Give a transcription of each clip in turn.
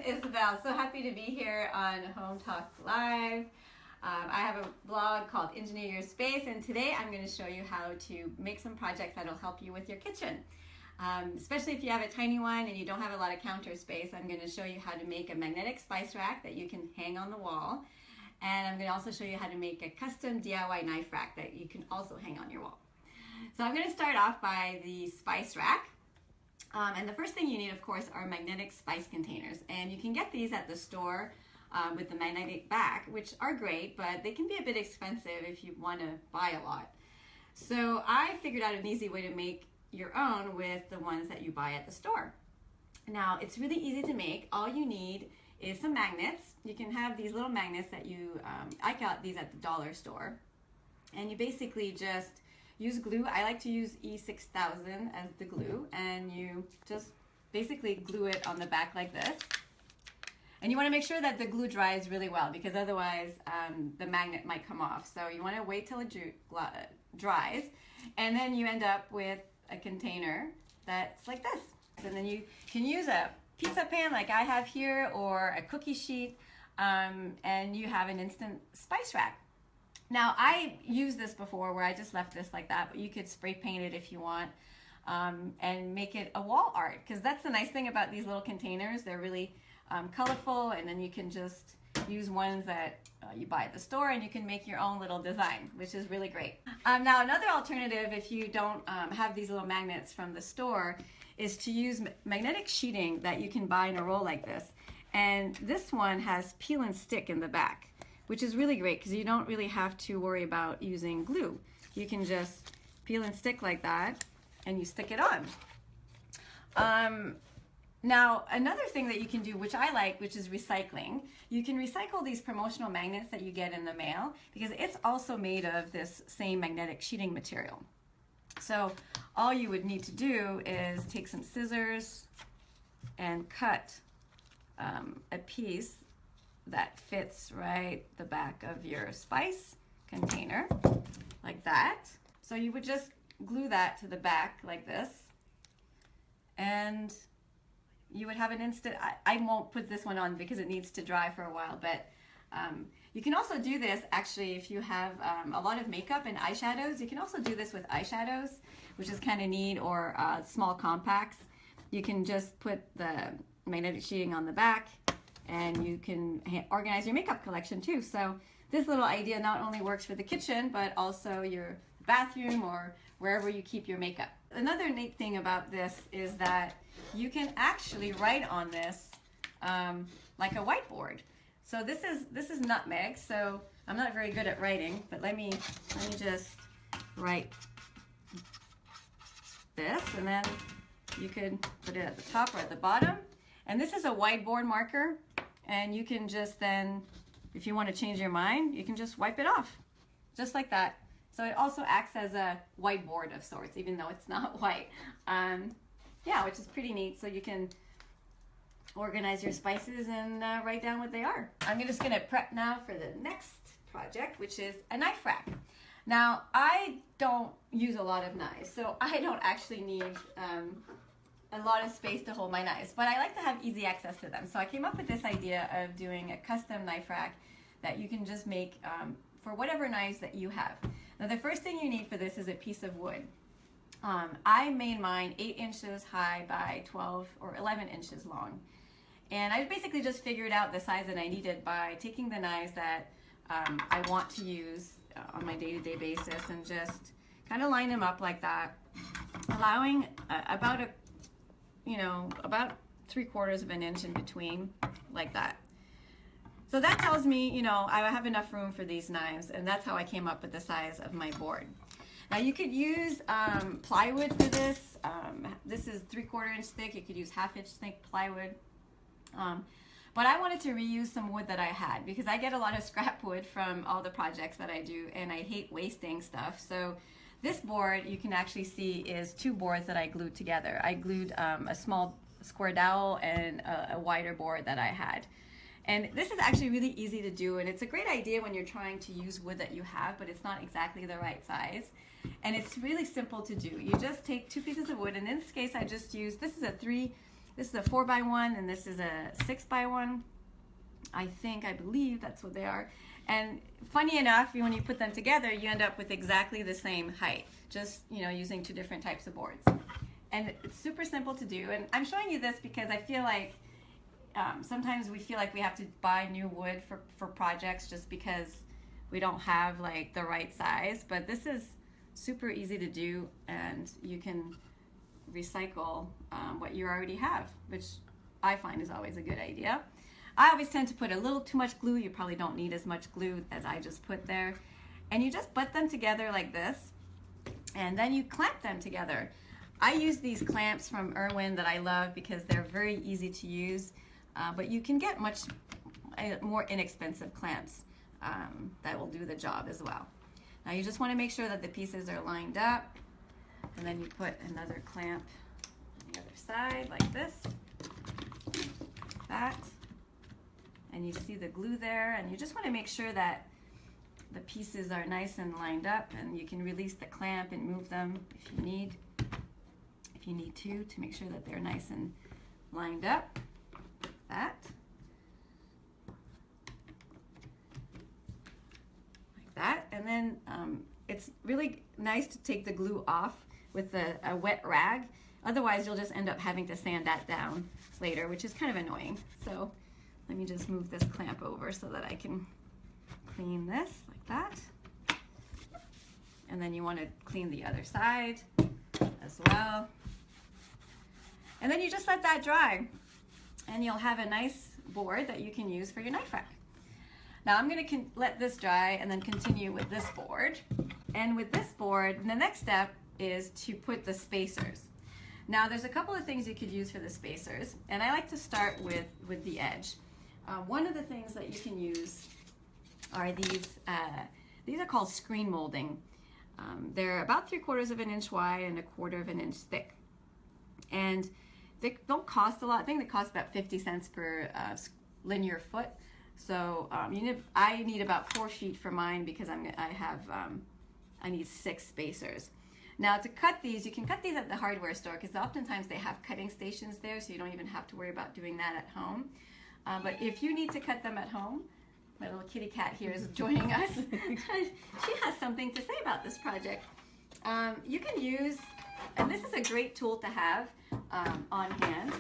Isabel. So happy to be here on Hometalk Live. I have a blog called Engineer Your Space, and today I'm going to show you how to make some projects that will help you with your kitchen. Especially if you have a tiny one and you don't have a lot of counter space, I'm going to show you how to make a magnetic spice rack that you can hang on the wall. And I'm going to also show you how to make a custom DIY knife rack that you can also hang on your wall. So I'm going to start off by the spice rack. And the first thing you need, of course, are magnetic spice containers. And you can get these at the store with the magnetic back, which are great, but they can be a bit expensive if you want to buy a lot. So I figured out an easy way to make your own with the ones that you buy at the store. Now, it's really easy to make. All you need is some magnets. You can have these little magnets that I got these at the dollar store. And you basically just use glue. I like to use E6000 as the glue, and you just basically glue it on the back like this. And you want to make sure that the glue dries really well, because otherwise the magnet might come off. So you want to wait till it dries, and then you end up with a container that's like this. And then you can use a pizza pan like I have here, or a cookie sheet, and you have an instant spice rack. Now, I used this before where I just left this like that, but you could spray paint it if you want, and make it a wall art, because that's the nice thing about these little containers. They're really colorful, and then you can just use ones that you buy at the store, and you can make your own little design, which is really great. Now, another alternative, if you don't have these little magnets from the store, is to use magnetic sheeting that you can buy in a roll like this. And this one has peel and stick in the back, which is really great because you don't really have to worry about using glue. You can just peel and stick like that, and you stick it on. Now, another thing that you can do, which I like, which is recycling. You can recycle these promotional magnets that you get in the mail, because it's also made of this same magnetic sheeting material. So all you would need to do is take some scissors and cut a piece that fits right the back of your spice container, like that. So you would just glue that to the back like this, and you would have an instant. I won't put this one on because it needs to dry for a while, but you can also do this actually if you have a lot of makeup and eyeshadows. You can also do this with eyeshadows, which is kind of neat, or small compacts. You can just put the magnetic sheeting on the back, and you can organize your makeup collection too. So this little idea not only works for the kitchen, but also your bathroom or wherever you keep your makeup. Another neat thing about this is that you can actually write on this like a whiteboard. So this is nutmeg, so I'm not very good at writing, but let me just write this, and then you can put it at the top or at the bottom. And this is a whiteboard marker, and you can just then, if you want to change your mind, you can just wipe it off, just like that. So it also acts as a whiteboard of sorts, even though it's not white. Yeah, which is pretty neat. So you can organize your spices and write down what they are. I'm just gonna prep now for the next project, which is a knife rack. Now, I don't use a lot of knives, so I don't actually need a lot of space to hold my knives, but I like to have easy access to them. So I came up with this idea of doing a custom knife rack that you can just make for whatever knives that you have. Now, the first thing you need for this is a piece of wood. I made mine 8 inches high by 12 or 11 inches long. And I basically just figured out the size that I needed by taking the knives that I want to use on my day-to-day basis, and just kind of line them up like that, allowing about 3/4 of an inch in between, like that. So that tells me, I have enough room for these knives, and that's how I came up with the size of my board. Now, you could use plywood for this. This is 3/4 inch thick. You could use 1/2 inch thick plywood. But I wanted to reuse some wood that I had, because I get a lot of scrap wood from all the projects that I do, and I hate wasting stuff. So this board, you can actually see, is 2 boards that I glued together. I glued a small square dowel and a wider board that I had. And this is actually really easy to do, and it's a great idea when you're trying to use wood that you have, but it's not exactly the right size. And it's really simple to do. You just take 2 pieces of wood, and in this case I just used, this is a 3 this is a 4x1 and this is a 6x1. I believe that's what they are. And funny enough, when you put them together, you end up with exactly the same height, just, you know, using two different types of boards. And it's super simple to do. And I'm showing you this because I feel like sometimes we feel like we have to buy new wood for projects just because we don't have like the right size. But this is super easy to do, and you can recycle what you already have, which I find is always a good idea. I always tend to put a little too much glue. You probably don't need as much glue as I just put there. And you just butt them together like this, and then you clamp them together. I use these clamps from Irwin that I love because they're very easy to use, but you can get much more inexpensive clamps that will do the job as well. Now you just want to make sure that the pieces are lined up, and then you put another clamp on the other side like this, like that. And you see the glue there, and you just want to make sure that the pieces are nice and lined up, and you can release the clamp and move them if you need to make sure that they're nice and lined up. Like that. And then it's really nice to take the glue off with a wet rag. Otherwise you'll just end up having to sand that down later, which is kind of annoying. So let me just move this clamp over so that I can clean this like that. And then you want to clean the other side as well. And then you just let that dry, and you'll have a nice board that you can use for your knife rack. Now I'm going to let this dry and then continue with this board. And with this board, the next step is to put the spacers. Now there's a couple of things you could use for the spacers, and I like to start with the edge. One of the things that you can use are these are called screen molding. They're about 3/4 of an inch wide and 1/4 of an inch thick. And they don't cost a lot. I think they cost about 50 cents per linear foot. So I need about 4 feet for mine because I need 6 spacers. Now to cut these, you can cut these at the hardware store because oftentimes they have cutting stations there, so you don't even have to worry about doing that at home. But if you need to cut them at home, my little kitty cat here is joining us. She has something to say about this project. You can use, and this is a great tool to have on hand,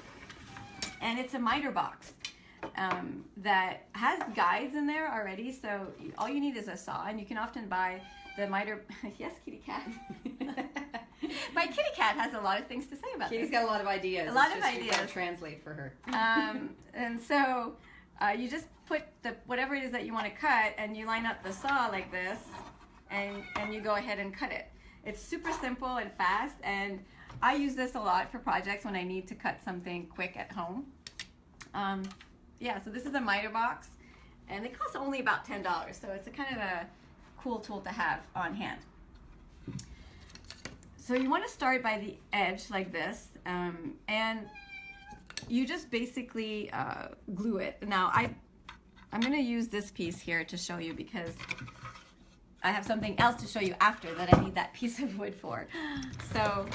and it's a miter box that has guides in there already, so all you need is a saw, and you can often buy the miter. Yes, kitty cat. My kitty cat has a lot of things to say about this. Kitty's got a lot of ideas. A lot of ideas. To translate for her. And so you just put whatever it is that you want to cut, and you line up the saw like this, and you go ahead and cut it. It's super simple and fast, and I use this a lot for projects when I need to cut something quick at home. Yeah, so this is a miter box, and it costs only about $10, so it's a kind of a cool tool to have on hand. So you want to start by the edge like this, and you just basically glue it. Now I'm going to use this piece here to show you because I have something else to show you after that I need that piece of wood for. So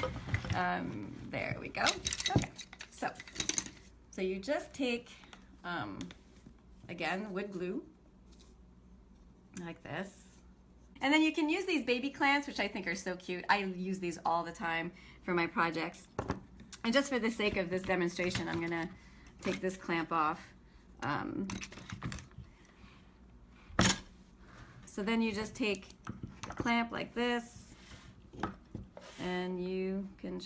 there we go. Okay, so you just take again wood glue like this, and then you can use these baby clamps, which I think are so cute. I use these all the time for my projects, and just for the sake of this demonstration I'm gonna take this clamp off. So then you just take the clamp like this, and you can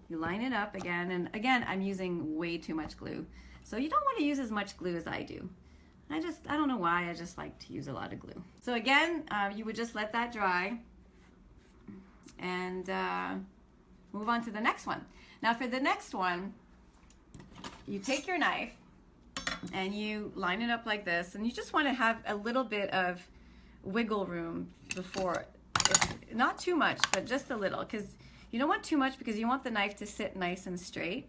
you line it up again, and again I'm using way too much glue, so you don't want to use as much glue as I do. I don't know why, I just like to use a lot of glue. So again, you would just let that dry and move on to the next one. Now for the next one, you take your knife and you line it up like this, and you just want to have a little bit of wiggle room before, not too much, but just a little, because you don't want too much because you want the knife to sit nice and straight.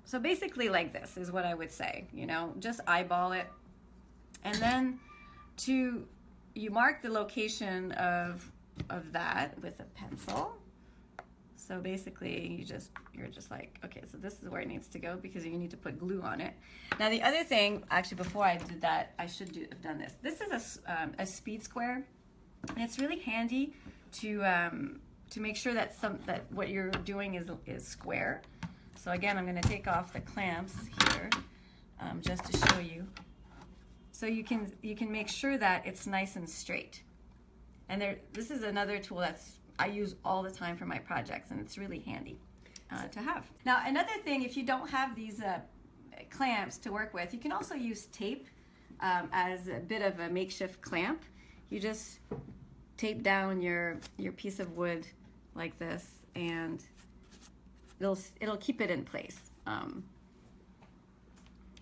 So basically like this is what I would say, just eyeball it. And then you mark the location of that with a pencil. So basically you're just like, okay, so this is where it needs to go because you need to put glue on it. Now the other thing, actually before I did that, I should have done this. This is a speed square, and it's really handy to make sure that what you're doing is square. So again, I'm going to take off the clamps here just to show you. So you can make sure that it's nice and straight. And this is another tool I use all the time for my projects, and it's really handy to have. Now another thing, if you don't have these clamps to work with, you can also use tape as a bit of a makeshift clamp. You just tape down your piece of wood like this, and it'll keep it in place.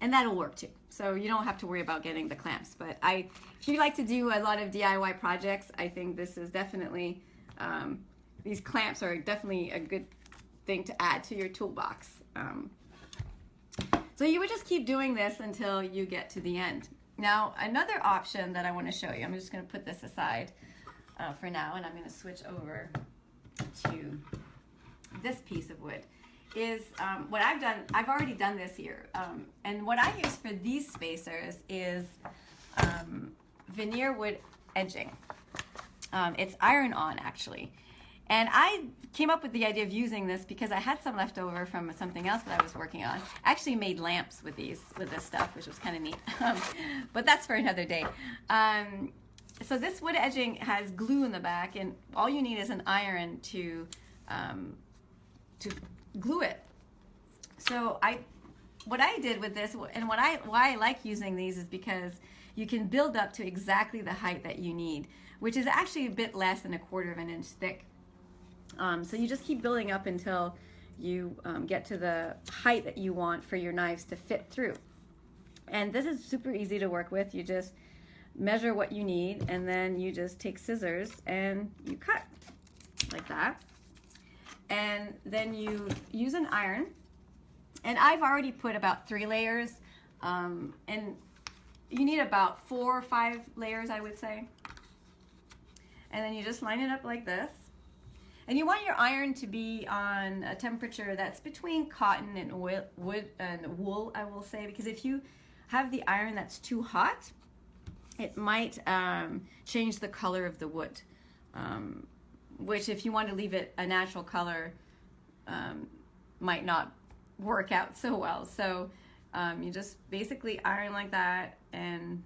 And that'll work too. So you don't have to worry about getting the clamps. But if you like to do a lot of DIY projects, I think this is definitely, these clamps are definitely a good thing to add to your toolbox. So you would just keep doing this until you get to the end. Now, another option that I want to show you, I'm just going to put this aside for now, and I'm going to switch over to this piece of wood. Is what I've done. I've already done this here, and what I use for these spacers is veneer wood edging. It's iron-on actually, and I came up with the idea of using this because I had some left over from something else that I was working on. I actually made lamps with this stuff, which was kind of neat, but that's for another day. So this wood edging has glue in the back, and all you need is an iron to glue it. So what I did with this, and why I like using these, is because you can build up to exactly the height that you need, which is actually a bit less than 1/4 of an inch thick. So you just keep building up until you get to the height that you want for your knives to fit through. And this is super easy to work with. You just measure what you need, and then you just take scissors and you cut like that. And then you use an iron, and I've already put about 3 layers, and you need about 4 or 5 layers, I would say. And then you just line it up like this, and you want your iron to be on a temperature that's between cotton and wool, I will say, because if you have the iron that's too hot, it might change the color of the wood. Which, if you want to leave it a natural color, might not work out so well. So you just basically iron like that, and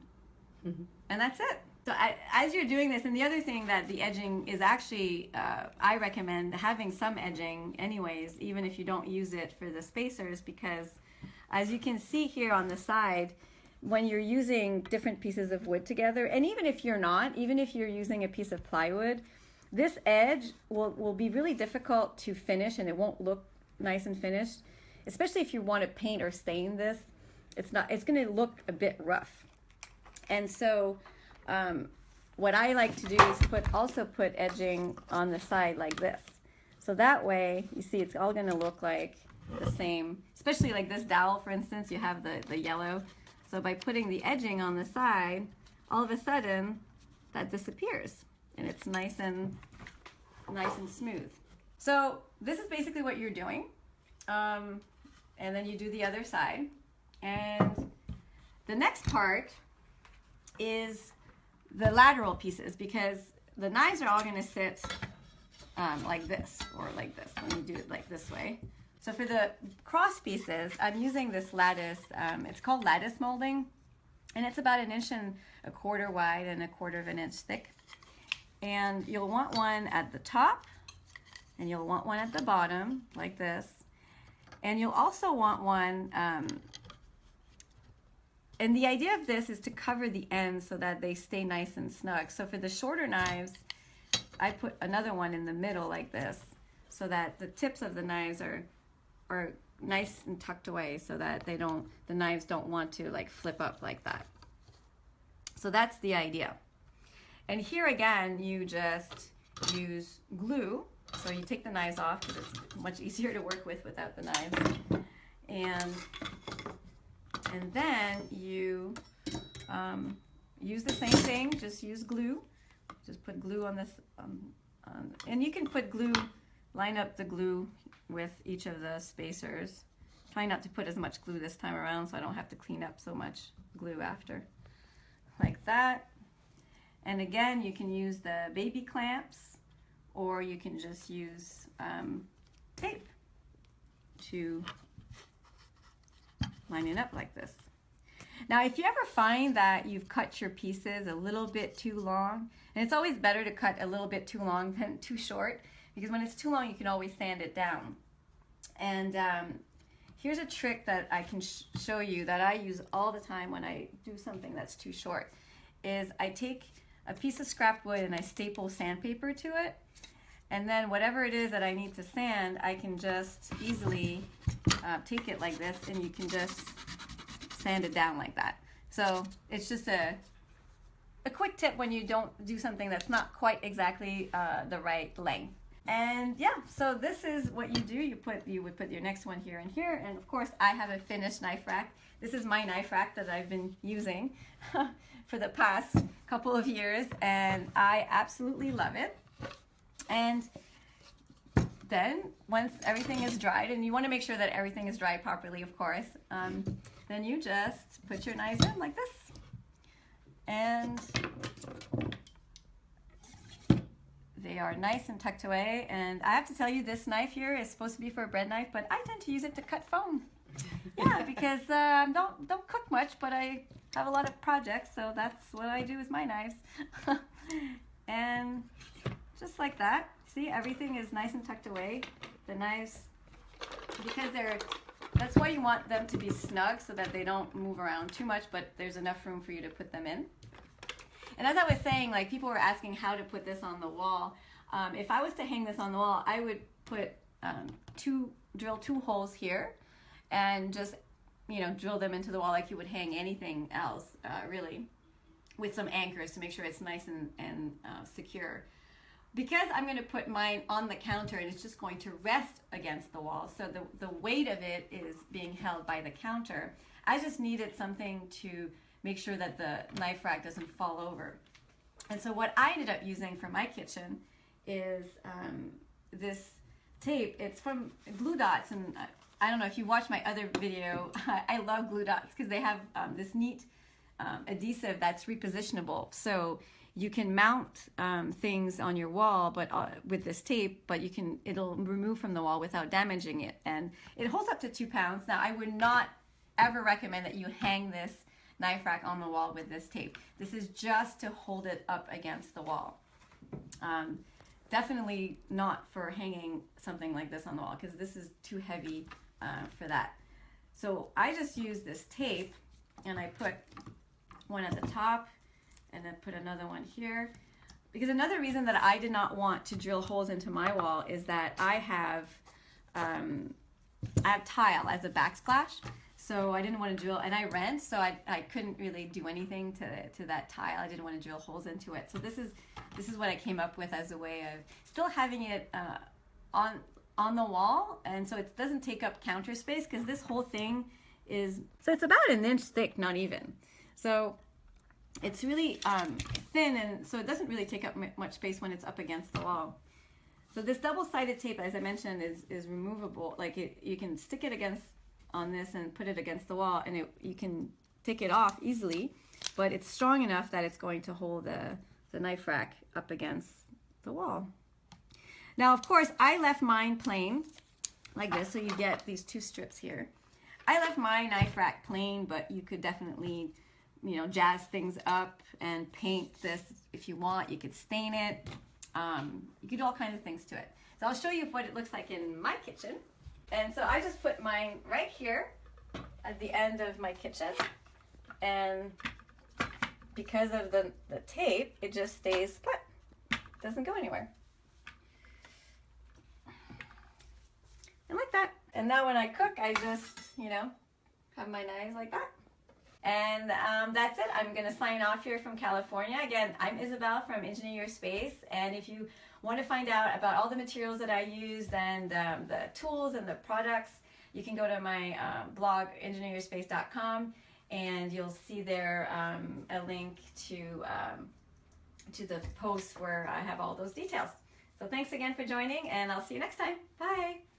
that's it. So as you're doing this, and the other thing that the edging is actually, I recommend having some edging anyways, even if you don't use it for the spacers, because as you can see here on the side, when you're using different pieces of wood together, and even if you're not, even if you're using a piece of plywood, this edge will be really difficult to finish, and it won't look nice and finished, especially if you want to paint or stain this. It's going to look a bit rough. And so what I like to do is also put edging on the side like this. So that way, you see, it's all going to look like the same, especially like this dowel, for instance, you have the yellow. So by putting the edging on the side, all of a sudden that disappears, and it's nice and smooth. So this is basically what you're doing, and then you do the other side, and the next part is the lateral pieces, because the knives are all going to sit like this, or like this when you do it like this way. So for the cross pieces, I'm using this lattice. It's called lattice molding, and it's about 1.25 inches wide and 1/4 inch thick. And you'll want one at the top, and you'll want one at the bottom like this, and you'll also want one, and the idea of this is to cover the ends so that they stay nice and snug. So for the shorter knives, I put another one in the middle like this, so that the tips of the knives are nice and tucked away, so that the knives don't want to like flip up like that. So that's the idea. And here again, you just use glue. So you take the knives off, because it's much easier to work with without the knives. And then you use the same thing, just use glue. Just put glue on this, and you can put glue line up the glue with each of the spacers. Try not to put as much glue this time around so I don't have to clean up so much glue after. Like that. And again, you can use the baby clamps, or you can just use tape to line it up like this. Now, if you ever find that you've cut your pieces a little bit too long, and it's always better to cut a little bit too long than too short, because when it's too long, you can always sand it down. And here's a trick that I can show you that I use all the time when I do something that's too short, is I take a piece of scrap wood and I staple sandpaper to it. And then whatever it is that I need to sand, I can just easily take it like this, and you can just sand it down like that. So it's just a quick tip when you don't do something that's not quite exactly the right length. And yeah, so this is what you do. You would put your next one here and here, and of course I have a finished knife rack. This is my knife rack that I've been using for the past couple of years, and I absolutely love it. And then once everything is dried, and you want to make sure that everything is dried properly, of course, then you just put your knives in like this. And they are nice and tucked away. And I have to tell you, this knife here is supposed to be for a bread knife, but I tend to use it to cut foam. Yeah, because don't cook much, but I have a lot of projects, so that's what I do with my knives. And just like that. See, everything is nice and tucked away. The knives, because that's why you want them to be snug so that they don't move around too much, but there's enough room for you to put them in. And as I was saying, like, people were asking how to put this on the wall. If I was to hang this on the wall, I would put drill 2 holes here and just, drill them into the wall like you would hang anything else, really, with some anchors to make sure it's nice and secure. Because I'm going to put mine on the counter and it's just going to rest against the wall, so the weight of it is being held by the counter, I just needed something to make sure that the knife rack doesn't fall over. And so what I ended up using for my kitchen is this tape. It's from Glue Dots, and I don't know if you watched my other video. I love Glue Dots because they have this neat adhesive that's repositionable. So you can mount things on your wall, but with this tape, but it'll remove from the wall without damaging it, and it holds up to 2 pounds. Now, I would not ever recommend that you hang this knife rack on the wall with this tape. This is just to hold it up against the wall. Definitely not for hanging something like this on the wall, because this is too heavy for that. So I just use this tape, and I put one at the top, and then put another one here. Because another reason that I did not want to drill holes into my wall is that I have tile as a backsplash. So I didn't want to drill, and I rent, so I couldn't really do anything to that tile. I didn't want to drill holes into it. So this is what I came up with as a way of still having it on the wall, and so it doesn't take up counter space, because this whole thing so it's about 1 inch thick, not even. So it's really thin, and so it doesn't really take up much space when it's up against the wall. So this double-sided tape, as I mentioned, is removable. Like you can stick it on this and put it against the wall, and you can take it off easily, but it's strong enough that it's going to hold the knife rack up against the wall. Now, of course, I left mine plain like this, so you get these 2 strips here. I left my knife rack plain, but you could definitely jazz things up and paint this if you want. You could stain it. You could do all kinds of things to it. So I'll show you what it looks like in my kitchen. And so I just put mine right here at the end of my kitchen. And because of the tape, it just stays put. It doesn't go anywhere. And like that. And now when I cook, I just, have my knives like that. And that's it. I'm going to sign off here from California. Again, I'm Isabel from Engineer Your Space. And if you want to find out about all the materials that I used and the tools and the products, you can go to my blog, engineeryourspace.com, and you'll see there a link to the post where I have all those details. So thanks again for joining, and I'll see you next time. Bye.